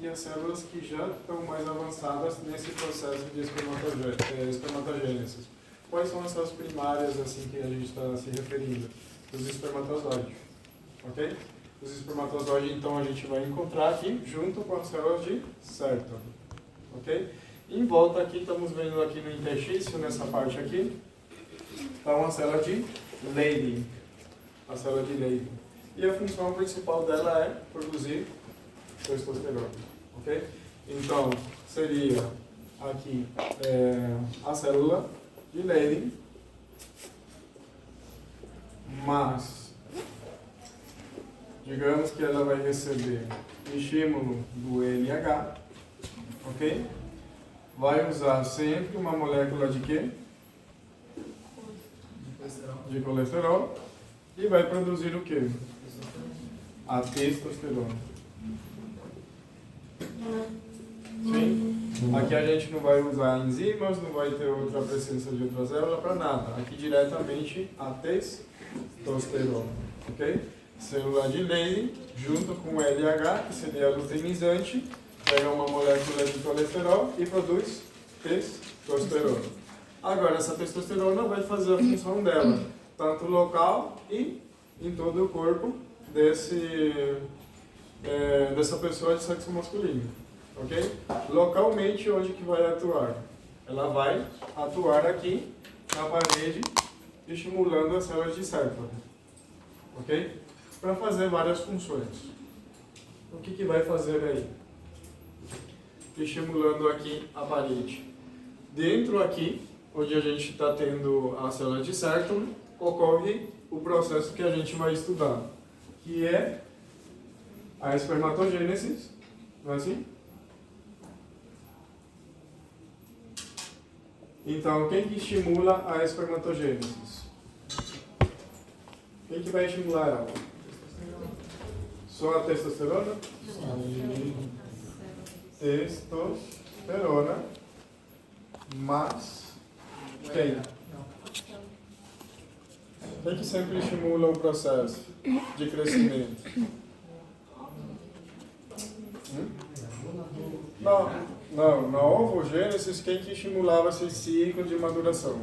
e as células que já estão mais avançadas nesse processo de espermatogênese. Quais são as células primárias assim que a gente está se referindo? Os espermatozoides. Ok? Os espermatozoides, então, a gente vai encontrar aqui junto com as células de Sertoli. Ok? Em volta aqui, estamos vendo aqui no interstício, nessa parte aqui, está uma célula de Leydig. A célula de Leydig. E a função principal dela é produzir testosterona. Ok? Então, seria aqui a célula de Leydig, mas digamos que ela vai receber estímulo do LH, ok? Vai usar sempre uma molécula de quê? De colesterol. E vai produzir o quê? A testosterona. Sim? Aqui a gente não vai usar enzimas, não vai ter outra presença de outra célula para nada. Aqui diretamente a testosterona. Ok? Célula de Leydig junto com o LH, que seria a luteinizante, pega uma molécula de colesterol e produz testosterona. Agora, essa testosterona vai fazer a função dela, tanto local e em todo o corpo dessa pessoa de sexo masculino. Ok? Localmente, onde que vai atuar? Ela vai atuar aqui na parede, estimulando as células de Sertoli. Ok? Para fazer várias funções. O que que vai fazer aí? Estimulando aqui a parede. Dentro aqui, onde a gente está tendo a célula de Sertoli, ocorre o processo que a gente vai estudar, que é a espermatogênese, não é assim? Então, quem que estimula a espermatogênese? Quem que vai estimular ela? Só a testosterona? Testosterona, mas quem? Quem que sempre estimula o processo de crescimento? Não, na ovogênese, quem que estimulava esse ciclo de maduração?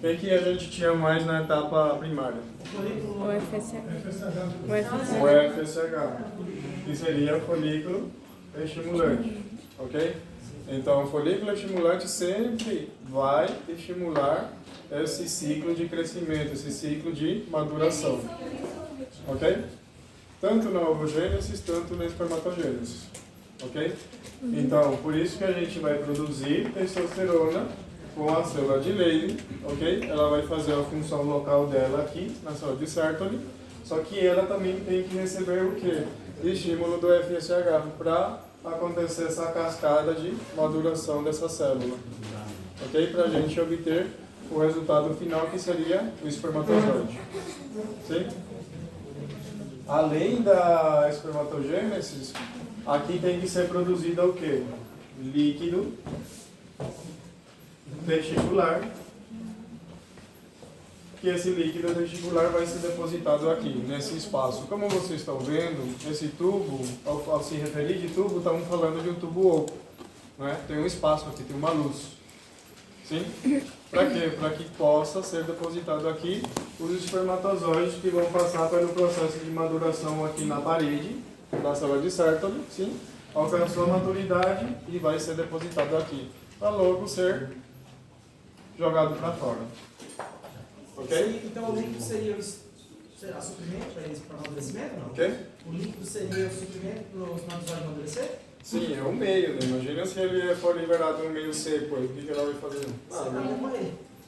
Quem que a gente tinha mais na etapa primária? O FSH. O FSH, que seria o folículo estimulante, ok? Então, o folículo estimulante sempre vai estimular esse ciclo de crescimento, esse ciclo de maduração, ok? Tanto na ovogênese, tanto na espermatogênese, ok? Então, por isso que a gente vai produzir testosterona com a célula de Leydig, ok? Ela vai fazer a função local dela aqui, na célula de Sertoli, só que ela também tem que receber o quê? Estímulo do FSH para acontecer essa cascada de maduração dessa célula, ok? Para a gente obter o resultado final, que seria o espermatozoide. Sim? Além da espermatogênese, aqui tem que ser produzido o quê? Líquido testicular, que esse líquido testicular vai ser depositado aqui, nesse espaço. Como vocês estão vendo, esse tubo, ao se referir de tubo, estamos falando de um tubo oco, né? Tem um espaço aqui, tem uma luz. Sim? Para quê? Para que possa ser depositado aqui os espermatozoides que vão passar pelo processo de maduração aqui na parede da célula de Sertoli, sim? Alcançou a maturidade e vai ser depositado aqui, para logo ser jogado para fora. Ok? Então o líquido seria o suprimento para eles para amadurecimento, não? Ok? O líquido seria o suprimento para os espermatozoides amadurecer? Sim, é um meio, né? Imagina se ele for liberado no meio seco, aí, o que ela vai fazer?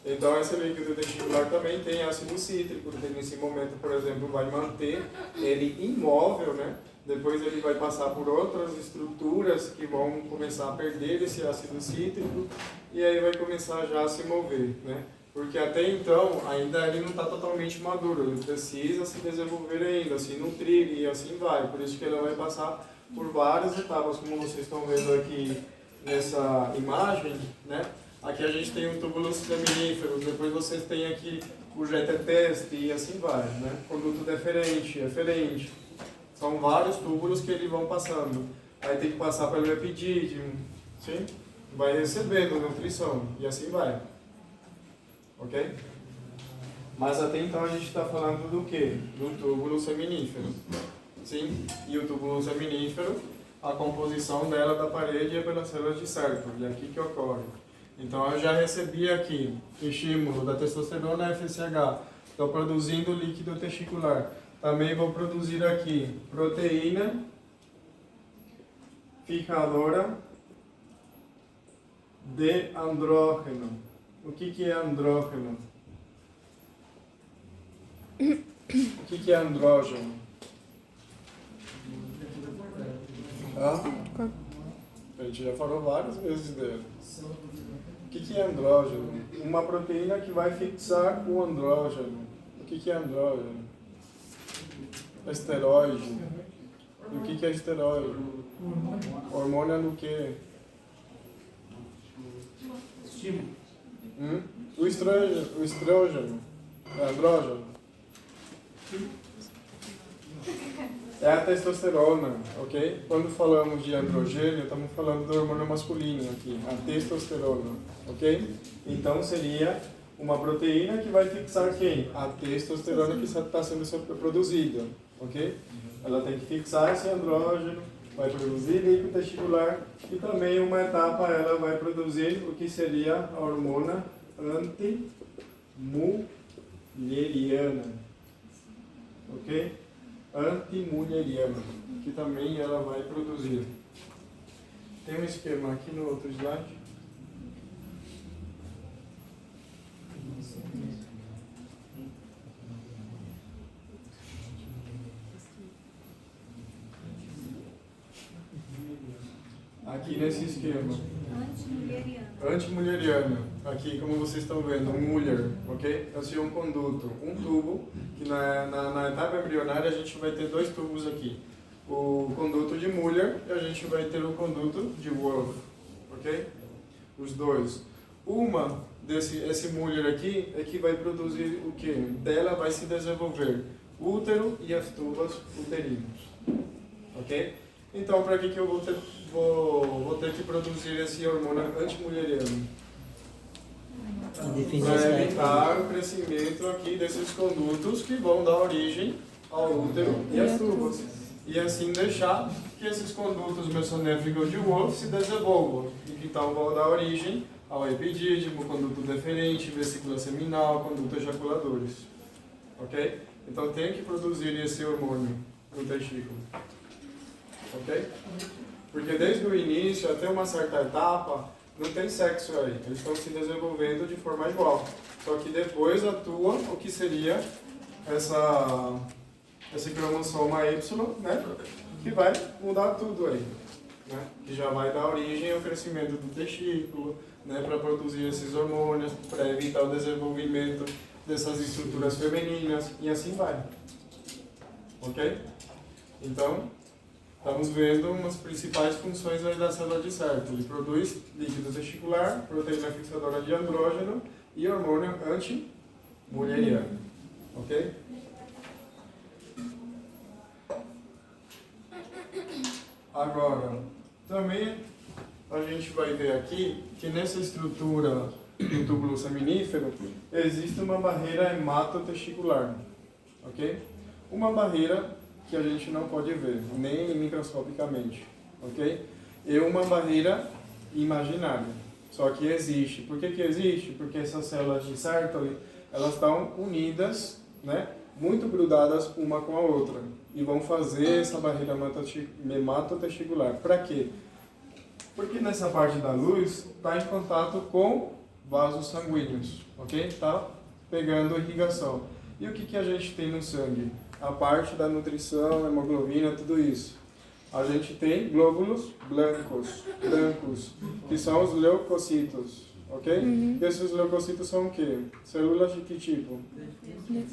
Então esse líquido testicular também tem ácido cítrico, que nesse momento, por exemplo, vai manter ele imóvel, né? Depois ele vai passar por outras estruturas que vão começar a perder esse ácido cítrico e aí vai começar já a se mover, né? Porque até então ainda ele não está totalmente maduro, ele precisa se desenvolver ainda, se nutrir e assim vai. Por isso que ele vai passar por várias etapas, como vocês estão vendo aqui nessa imagem, né? Aqui a gente tem o túbulo seminífero, depois vocês têm aqui o GT-teste e assim vai, né? Conduto deferente, eferente, São vários túbulos que eles vão passando. Aí tem que passar pelo epidídimo, sim? Vai recebendo nutrição e assim vai. Ok? Mas até então a gente está falando do quê? Do túbulo seminífero. Sim? E o túbulo seminífero, a composição dela da parede é pelas células de Sertoli. E aqui que ocorre. Então eu já recebi aqui estímulo da testosterona FSH. Estou produzindo líquido testicular. Também vou produzir aqui proteína fixadora de andrógeno. O que é andrógeno? O que é andrógeno? A gente já falou várias vezes dele. O que é andrógeno? Uma proteína que vai fixar o andrógeno. O que é andrógeno? Esteroide. E o que é esteroide? Hormônio do quê? O estrógeno. É andrógeno. É a testosterona, ok? Quando falamos de androgênio, estamos falando do hormônio masculino aqui, a testosterona, ok? Então seria uma proteína que vai fixar quem? A testosterona que está sendo produzida, ok? Ela tem que fixar esse andrógeno, vai produzir líquido testicular e também uma etapa ela vai produzir o que seria a hormona antimulheriana, ok? Antimulheriana, que também ela vai produzir. Tem um esquema aqui no outro slide. Aqui nesse esquema. Antimulheriana. Aqui, como vocês estão vendo, um mulher, ok? Esse é um conduto, um tubo, que na etapa embrionária a gente vai ter dois tubos aqui. O conduto de Muller e a gente vai ter o conduto de Wolff, ok? Os dois. Esse Muller aqui é que vai produzir o que? Dela vai se desenvolver o útero e as tubas uterinas, ok? Então, para que eu vou ter que produzir esse hormônio antimulheriano? Para evitar o crescimento aqui desses condutos que vão dar origem ao útero e às tubas. E assim deixar que esses condutos mesonéficos de Wolff se desenvolvam. E que então vão dar origem ao epidídimo, conduto deferente, vesícula seminal, conduto ejaculadores. Ok? Então tem que produzir esse hormônio no testículo. Ok? Porque desde o início até uma certa etapa não tem sexo aí, eles estão se desenvolvendo de forma igual. Só que depois atua o que seria esse cromossoma Y, né? Que vai mudar tudo aí. Né? Que já vai dar origem ao crescimento do testículo, né? Para produzir esses hormônios, para evitar o desenvolvimento dessas estruturas femininas e assim vai. Ok? Então, estamos vendo umas principais funções aí da célula de Sertoli. Ele produz líquido testicular, proteína fixadora de andrógeno e hormônio antimulheriano. Ok? Agora, também a gente vai ver aqui que nessa estrutura do túbulo seminífero existe uma barreira hematotesticular. Ok? Uma barreira que a gente não pode ver, nem microscopicamente, ok? É uma barreira imaginária, só que existe. Por que existe? Porque essas células de Sertoli, elas estão unidas, né? Muito grudadas uma com a outra, e vão fazer essa barreira hematotesticular. Para quê? Porque nessa parte da luz está em contato com vasos sanguíneos, ok? Está pegando irrigação. E o que a gente tem no sangue? A parte da nutrição, hemoglobina, tudo isso. A gente tem glóbulos brancos, que são os leucocitos, ok? E esses leucocitos são o quê? Células de que tipo?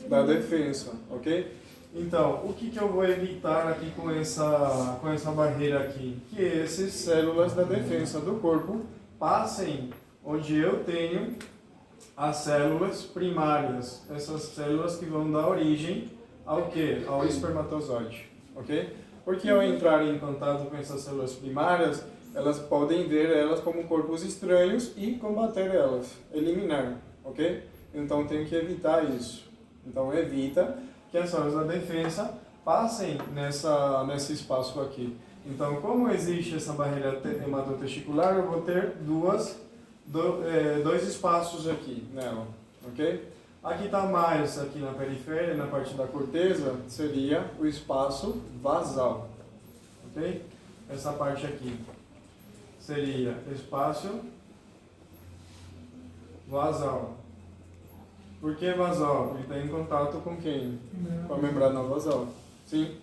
Da defesa, ok? Então, o que eu vou evitar aqui com essa barreira aqui? Que essas células da defesa do corpo passem onde eu tenho as células primárias, essas células que vão dar origem ao que? Ao espermatozoide, ok? Porque ao entrar em contato com essas células primárias, elas podem ver elas como corpos estranhos e combater elas, eliminar, ok? Então tem que evitar isso. Então evita que as células da defesa passem nesse espaço aqui. Então, como existe essa barreira hematotesticular, eu vou ter dois espaços aqui nela, ok? Aqui está mais, aqui na periferia, na parte da corteza, seria o espaço basal, ok? Essa parte aqui seria espaço basal. Por que basal? Ele está em contato com quem? Com a membrana basal. Sim?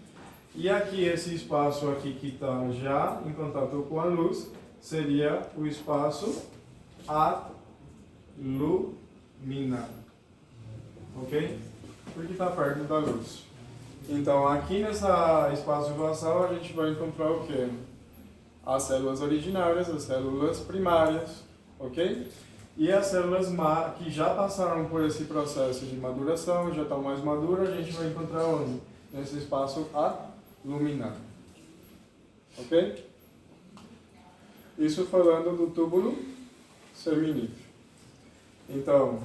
E aqui, esse espaço aqui que está já em contato com a luz, seria o espaço aluminado. Ok? Porque está perto da luz. Então, aqui nesse espaço basal, a gente vai encontrar o quê? As células originárias, as células primárias. Ok? E as células que já passaram por esse processo de maduração, já estão mais maduras, a gente vai encontrar onde? Nesse espaço aluminado. Ok? Isso falando do túbulo seminífero. Então,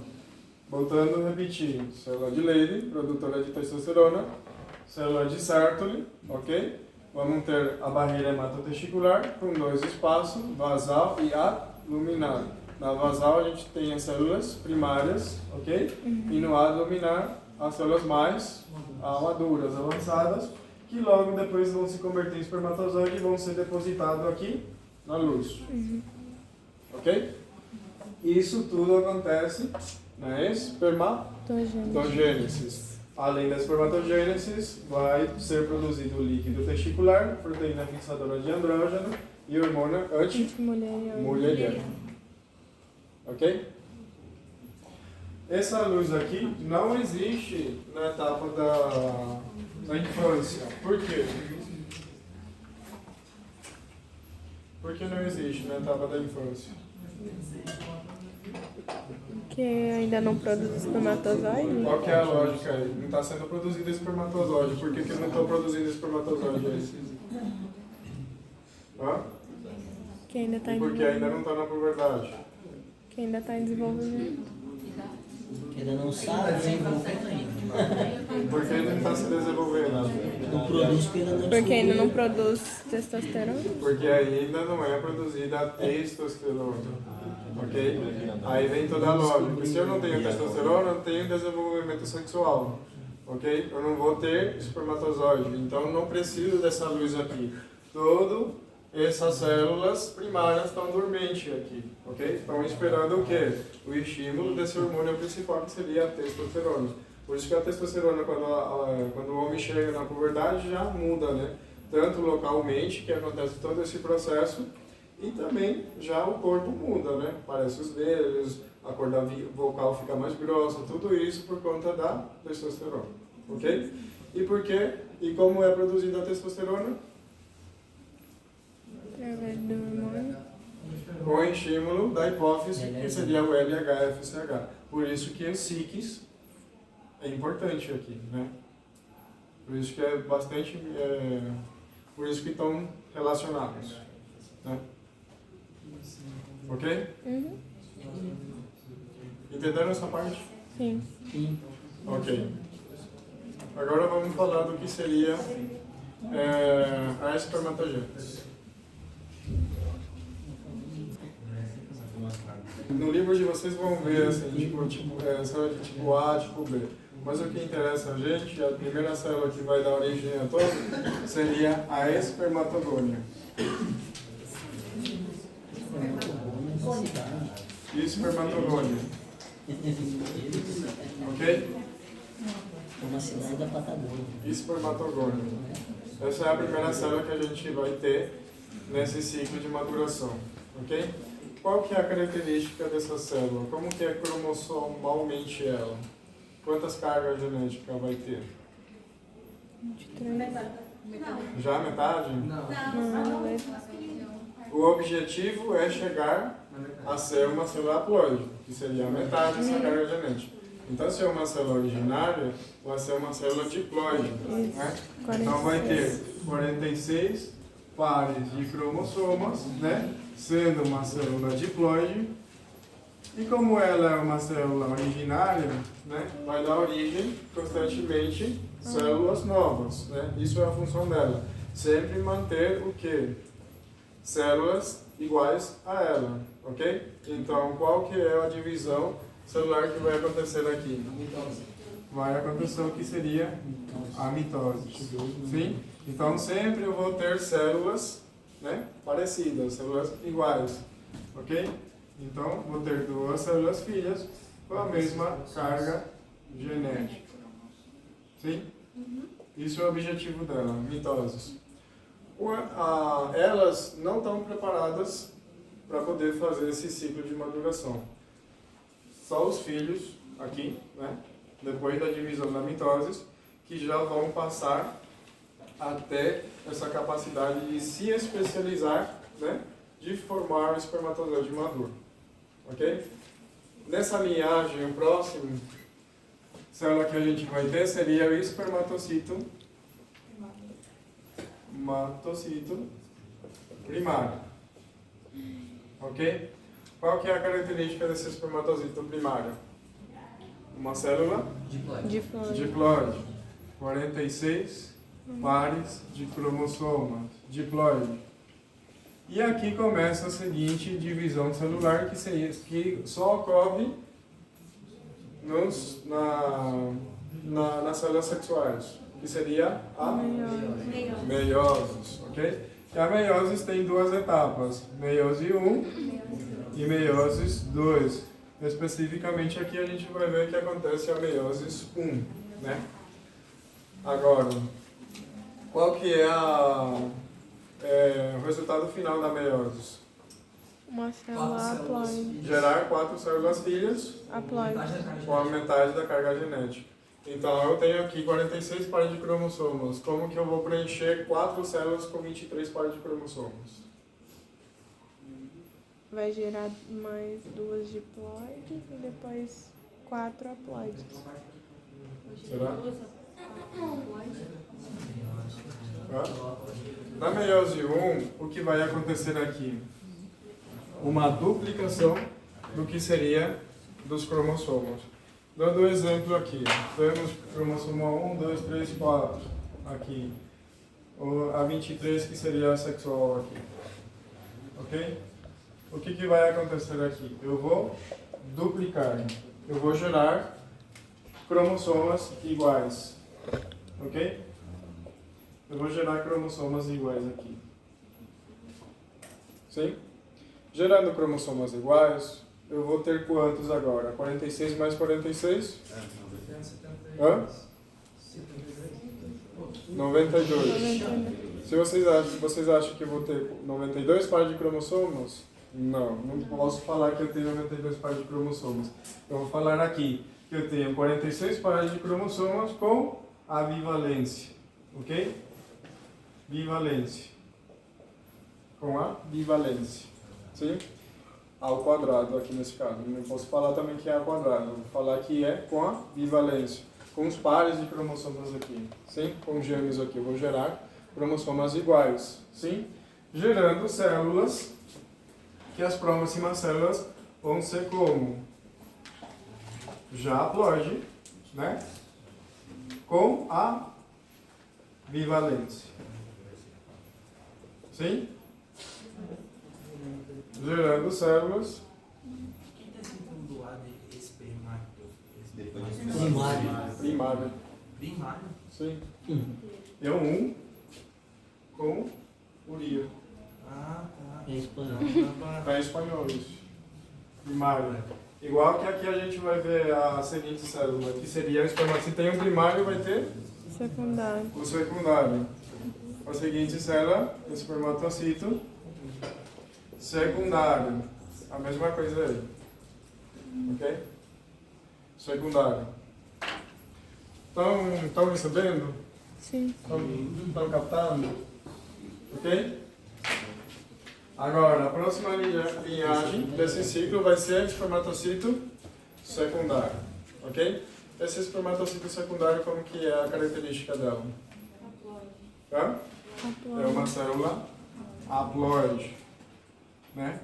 voltando a repetir, célula de Leydig, produtora de testosterona, célula de Sertoli, ok? Vamos ter a barreira hematotesticular com dois espaços, basal e aluminado. Na basal a gente tem as células primárias, ok? E no aluminar as células mais maduras, avançadas, que logo depois vão se converter em espermatozoide e vão ser depositados aqui na luz. Ok? Isso tudo acontece na espermatogênese. Além da espermatogênese, vai ser produzido o líquido testicular, proteína fixadora de andrógeno e hormônio antimulheriano. Ok? Essa luz aqui não existe na etapa da infância. Por quê? Por que não existe na etapa da infância? Porque ainda não produz espermatozoide. Qual que é a lógica aí? Não está sendo produzido espermatozoide. Por que eu não estou produzindo espermatozoide aí? Hã? Que ainda está em Porque desenvolvimento. ainda não está na puberdade. Que ainda está em desenvolvimento. Que ainda não sabe desenvolver ainda. Porque ainda não está se desenvolvendo. Não produz porque ainda não Porque ainda não descobriu. produz testosterona. Porque ainda não é produzida a testosterona. Ok? Aí vem toda a lógica. Porque se eu não tenho testosterona, eu não tenho desenvolvimento sexual. Ok? Eu não vou ter espermatozoide. Então eu não preciso dessa luz aqui. Todas essas células primárias estão dormentes aqui. Ok? Estão esperando o quê? O estímulo desse hormônio principal, que seria a testosterona. Por isso que a testosterona, quando o homem chega na puberdade, já muda, né? Tanto localmente, que acontece todo esse processo, e também já o corpo muda, né? Aparece os velhos, a cor da vocal fica mais grossa, tudo isso por conta da testosterona. Ok? E por quê? E como é produzida a testosterona? Através do hormônio. Com o estímulo da hipófise, que seria o LH-FSH. Por isso que os SICs é importante aqui, né? Por isso que é bastante... por isso que estão relacionados. Né? Ok? Uhum. Entenderam essa parte? Sim. Sim. Ok. Agora vamos falar do que seria a espermatogênese. No livro de vocês vão ver assim, célula de tipo A, tipo B. Mas o que interessa a gente, a primeira célula que vai dar origem a todo, seria a espermatogônia. Espermatogônia. Ok? É uma cidade da Patagônia. Espermatogônia. Essa é a primeira célula que a gente vai ter nesse ciclo de maduração. Ok? Qual que é a característica dessa célula? Como que é cromossomalmente ela? Quantas cargas genéticas vai ter? 23. Já metade? Não, O objetivo é chegar a ser uma célula haploide, que seria a metade dessa carga genética. Então, se é uma célula originária, vai ser uma célula diploide. Né? Então, vai ter 46 pares de cromossomas, né? Sendo uma célula diploide. E como ela é uma célula originária, né? Vai dar origem constantemente células novas. Né? Isso é a função dela. Sempre manter o quê? Células iguais a ela, ok? Então, qual que é a divisão celular que vai acontecer aqui? Vai acontecer o que seria a mitose. Sim? Então, sempre eu vou ter células, né, parecidas, células iguais, ok? Então, vou ter duas células filhas com a mesma carga genética. Sim? Isso é o objetivo dela, mitoses. Elas não estão preparadas para poder fazer esse ciclo de maduração. Só os filhos aqui, né, depois da divisão da mitose, que já vão passar até essa capacidade de se especializar, né, de formar o espermatozoide maduro. Ok? Nessa linhagem, o próximo célula que a gente vai ter seria o espermatocito primário. Ok? Qual que é a característica desse espermatocito primário? Uma célula diploide. 46 pares de cromossomas. Diploide. E aqui começa a seguinte divisão celular que só ocorre nas células sexuais, que seria a meiose, ok? E a meiose tem duas etapas, meiose 1 e meiose 2. Especificamente aqui a gente vai ver que acontece a meiose 1, né? Agora, qual que é o resultado final da meiose? Uma célula haploide. Gerar 4 células filhas Haploide. com a metade da carga genética. Então, eu tenho aqui 46 pares de cromossomos. Como que eu vou preencher 4 células com 23 pares de cromossomos? Vai gerar mais 2 diploides e depois 4 haploides. Será? Na meiose 1, o que vai acontecer aqui? Uma duplicação do que seria dos cromossomos. Dando um exemplo aqui, temos cromossomo 1, 2, 3, 4 aqui. A 23 que seria a sexual aqui. Ok? O que vai acontecer aqui? Eu vou duplicar. Eu vou gerar cromossomas iguais. Ok? Eu vou gerar cromossomas iguais aqui. Sim? Gerando cromossomas iguais, eu vou ter quantos agora? 46 mais 46? Hã? 92. Se vocês acham que eu vou ter 92 pares de cromossomos, não posso falar que eu tenho 92 pares de cromossomos. Eu vou falar aqui que eu tenho 46 pares de cromossomos com a bivalência. Ok? Bivalência. Com a bivalência. Sim? Ao quadrado aqui nesse caso. Não posso falar também que é ao quadrado. Vou falar que é com a bivalência. Com os pares de cromossomos aqui. Sim? Com gêmeos aqui. Eu vou gerar cromossomas iguais. Sim? Gerando células, que as próximas células vão ser como? Já haploide, né? Com a bivalência. Sim? Gerando células. O que está sendo do lado de espermatozoide? Primário. Primário? Sim. É um com uria. Ah, tá. É espanhol. Tá em espanhol isso. Primário. Igual que aqui a gente vai ver a seguinte célula, que seria o espermatozoide. Se tem um primário, vai ter Secundário. o secundário. A seguinte célula, espermatocito secundário. A mesma coisa aí. Ok? Secundário. Estão recebendo? Sim. Estão captando? Ok? Agora, a próxima linhagem desse ciclo vai ser espermatocito secundário. ok? Esse espermatocito secundário, como que é a característica dela? Hã? É uma célula haploide, né?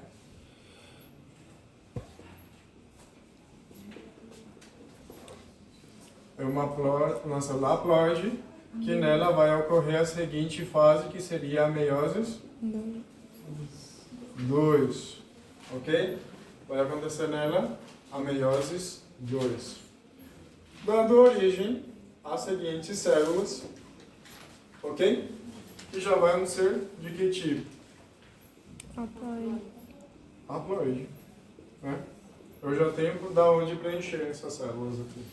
É uma célula haploide que nela vai ocorrer a seguinte fase, que seria a meiose 2, ok? Vai acontecer nela a meiose 2, dando origem às seguintes células, ok? Que já vão ser de que tipo? Haploide. Haploide, né? Eu já tenho da onde preencher essas células aqui,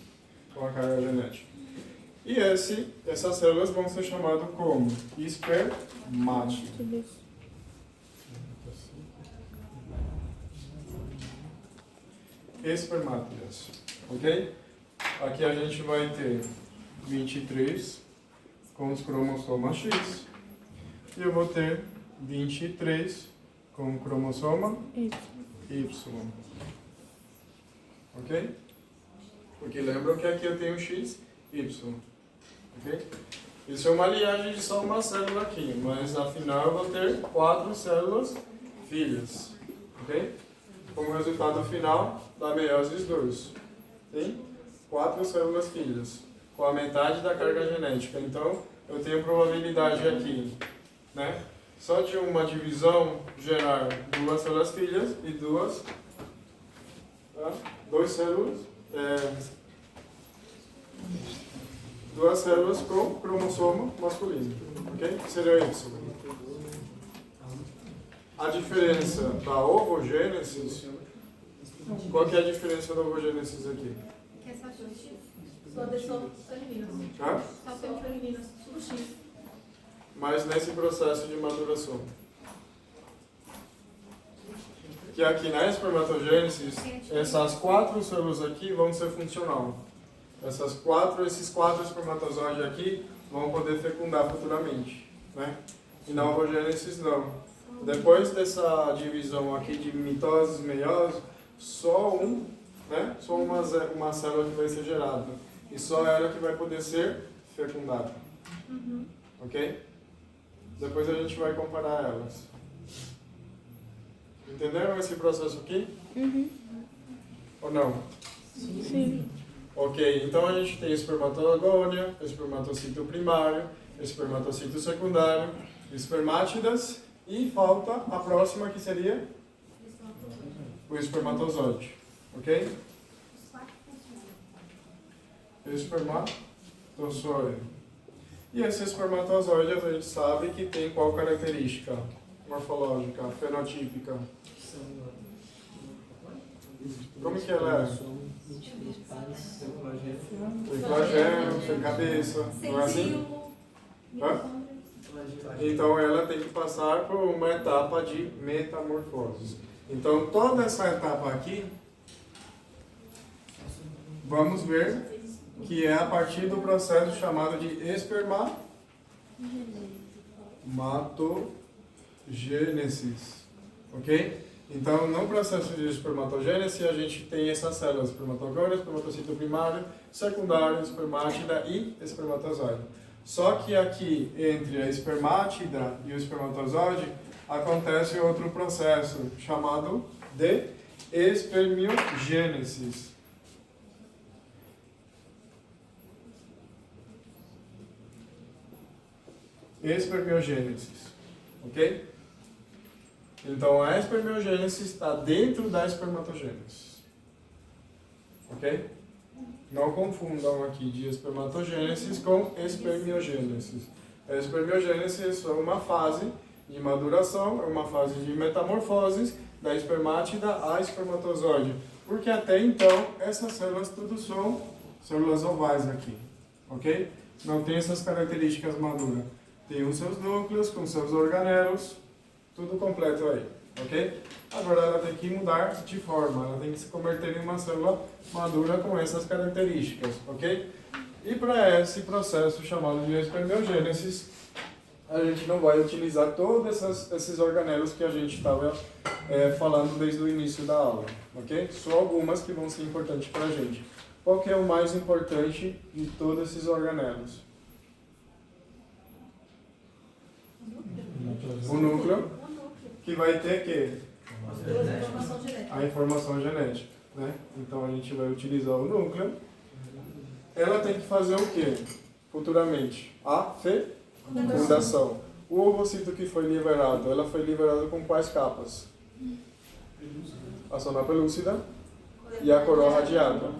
com a carga genética. E essas células vão ser chamadas como espermátidas. Espermátidas, ok? Aqui a gente vai ter 23 com os cromossomas X e eu vou ter 23 com o cromossoma Y, ok? Porque lembram que aqui eu tenho X, Y, ok? Isso é uma linhagem de só uma célula aqui, mas afinal eu vou ter 4 células filhas, ok? Como resultado final da meiose 2. Tem 4 células filhas, com a metade da carga genética. Então, eu tenho probabilidade aqui, né? Só de uma divisão gerar 2 células filhas e 2 células, 2 células com cromossomo masculino, ok? Seria Y. A diferença da ovogênese, qual que é a diferença da ovogênese aqui? Que é só X. Todas são femininas. Hã? Só femininas. Tudo X. Mas nesse processo de maturação. Que aqui na espermatogênese, essas 4 células aqui vão ser funcional. Esses 4 espermatozoides aqui vão poder fecundar futuramente, né? E na ovogênese não. Depois dessa divisão aqui de mitose e meiose, só uma célula que vai ser gerada. E só ela que vai poder ser fecundada. Ok? Depois a gente vai comparar elas. Entenderam esse processo aqui? Ou não? Sim. Ok, então a gente tem espermatogônia, espermatocito primário, espermatocito secundário, espermátidas e falta a próxima que seria o espermatozoide. Ok? Espermatozoide. E esse espermatozoide a gente sabe que tem qual característica morfológica, fenotípica? Como que ela é? 23 pares. Tem flagelo, tem cabeça, não é assim? Hã? Então ela tem que passar por uma etapa de metamorfose. Então toda essa etapa aqui, vamos ver que é a partir do processo chamado de espermatogênese, ok? Então no processo de espermatogênese a gente tem essas células, espermatogônia, espermatocito primário, secundário, espermátida e espermatozoide. Só que aqui, entre a espermátida e o espermatozoide, acontece outro processo, chamado de espermiogênese. Espermiogênese, ok? Então, a espermiogênese está dentro da espermatogênese, ok? Não confundam aqui de espermatogênese com espermiogênese. A espermiogênese é uma fase de maduração, é uma fase de metamorfose da espermátida a espermatozoide. Porque até então, essas células tudo são células ovais aqui, ok? Não tem essas características maduras. Tem os seus núcleos com seus organelos, tudo completo aí, ok? Agora ela tem que mudar de forma, ela tem que se converter em uma célula madura com essas características, ok? E para esse processo chamado de espermiogênese, a gente não vai utilizar todos esses organelos que a gente estava falando desde o início da aula, ok? Só algumas que vão ser importantes para a gente. qual que é o mais importante de todos esses organelos? O núcleo, que vai ter que Informação genética. a informação genética, né? Então a gente vai utilizar o núcleo. Ela tem que fazer o quê? Futuramente? A fecundação. O ovocito que foi liberado, ela foi liberada com quais capas? A zona pelúcida e a coroa radiada.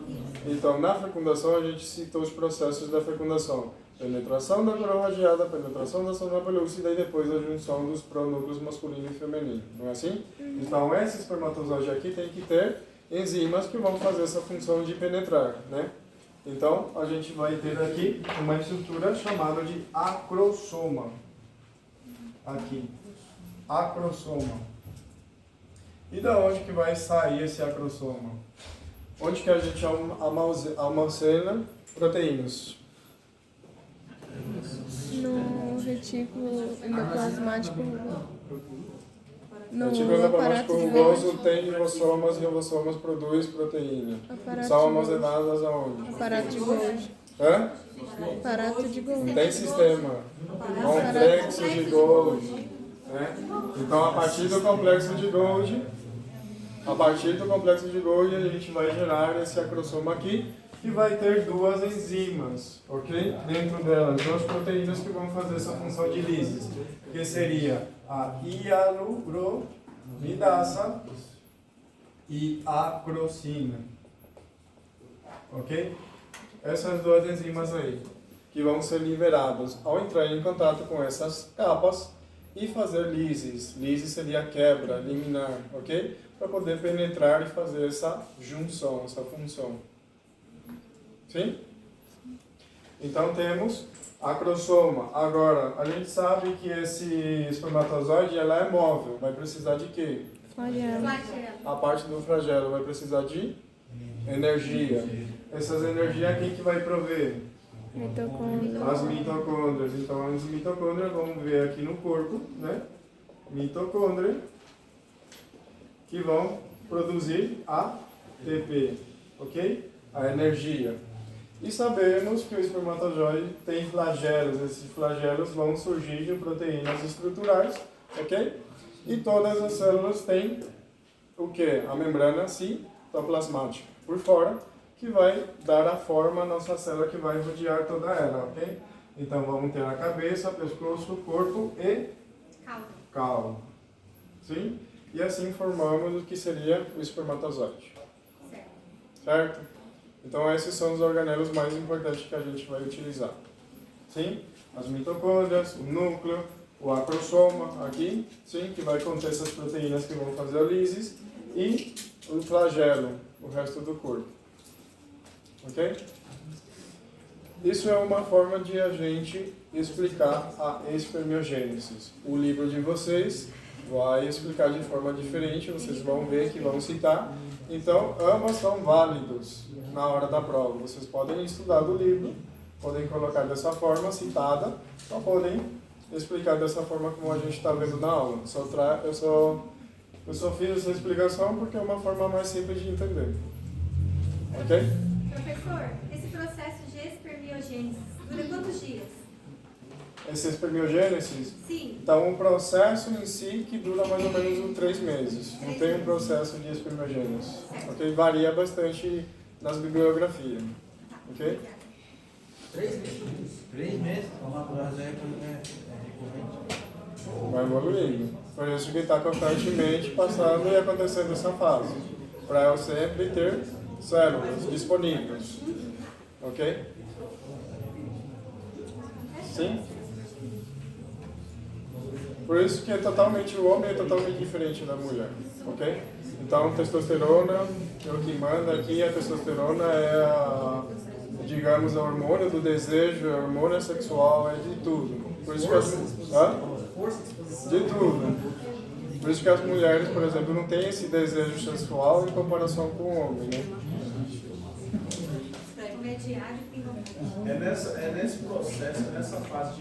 Então, na fecundação, a gente citou os processos da fecundação. Penetração da coroa radiada, penetração da zona pelúcida e depois a junção dos pronúcleos masculino e feminino. Não é assim? Então, esse espermatozoide aqui tem que ter enzimas que vão fazer essa função de penetrar, né? Então, a gente vai ter aqui uma estrutura chamada de acrossoma. Aqui. Acrossoma. E da onde que vai sair esse acrossoma? Onde que a gente almacena proteínas? No retículo endoplasmático. No Retículo endoplasmático aparato de rugoso Golgi. tem ribossomas e ribossomas produzem proteína. Aparato São de Golgi. armazenadas aonde? Aparato de Golgi. Hã? Aparato de Golgi. Tem sistema. Complexo de Golgi. Né? Então, a partir do complexo de Golgi, a gente vai gerar esse acrossoma aqui, que vai ter duas enzimas, ok? Dentro delas, duas proteínas que vão fazer essa função de lísis, que seria a hialuronidasa e a acrosina, ok? Essas duas enzimas aí, que vão ser liberadas ao entrar em contato com essas capas e fazer lises. Lise seria a quebra, eliminar, ok? Para poder penetrar e fazer essa junção, essa função. Sim? Então temos acrossoma. Agora, a gente sabe que esse espermatozoide ela é móvel. Vai precisar de quê? Flagelo. A parte do flagelo vai precisar de energia. Essas energias quem que vai prover? Mitocôndria. As mitocôndrias. Então as mitocôndrias, vamos ver aqui no corpo, né? Mitocôndria, que vão produzir ATP, ok? A energia. E sabemos que o espermatozoide tem flagelos. Esses flagelos vão surgir de proteínas estruturais, ok? E todas as células têm o que? A membrana citoplasmática por fora, que vai dar a forma à nossa célula que vai rodear toda ela, ok? Então vamos ter a cabeça, pescoço, corpo e cauda. Sim? E assim formamos o que seria o espermatozoide. Certo? Então esses são os organelos mais importantes que a gente vai utilizar. Sim? As mitocôndrias, o núcleo, o acrossoma aqui, sim, que vai conter essas proteínas que vão fazer a lisis, e o flagelo, o resto do corpo. Ok? Isso é uma forma de a gente explicar a espermiogênese. O livro de vocês vai explicar de forma diferente, vocês vão ver que vão citar. Então, ambas são válidos na hora da prova. Vocês podem estudar do livro, podem colocar dessa forma citada, ou podem explicar dessa forma como a gente está vendo na aula. Eu só fiz essa explicação porque é uma forma mais simples de entender. Ok? Professor, esse processo de espermiogênese dura quantos dias? Esse espermiogênese, Sim. então um processo em si que dura mais ou menos uns 3 meses. Não tem um processo de espermiogênese. Ok? Varia bastante nas bibliografias. Ok? 3 meses? 3 meses? Mas é recorrente. Vai evoluindo. Por isso que está constantemente passando e acontecendo essa fase. Para eu sempre ter células disponíveis. Ok? Sim? Por isso que o homem é totalmente diferente da mulher. Ok? Então, testosterona, o que manda aqui, a testosterona é digamos, a hormônio do desejo, a hormônio sexual, é de tudo. Por isso que de tudo. Por isso que as mulheres, por exemplo, não têm esse desejo sexual em comparação com o homem, né? É diário, tem É nesse processo, nessa fase de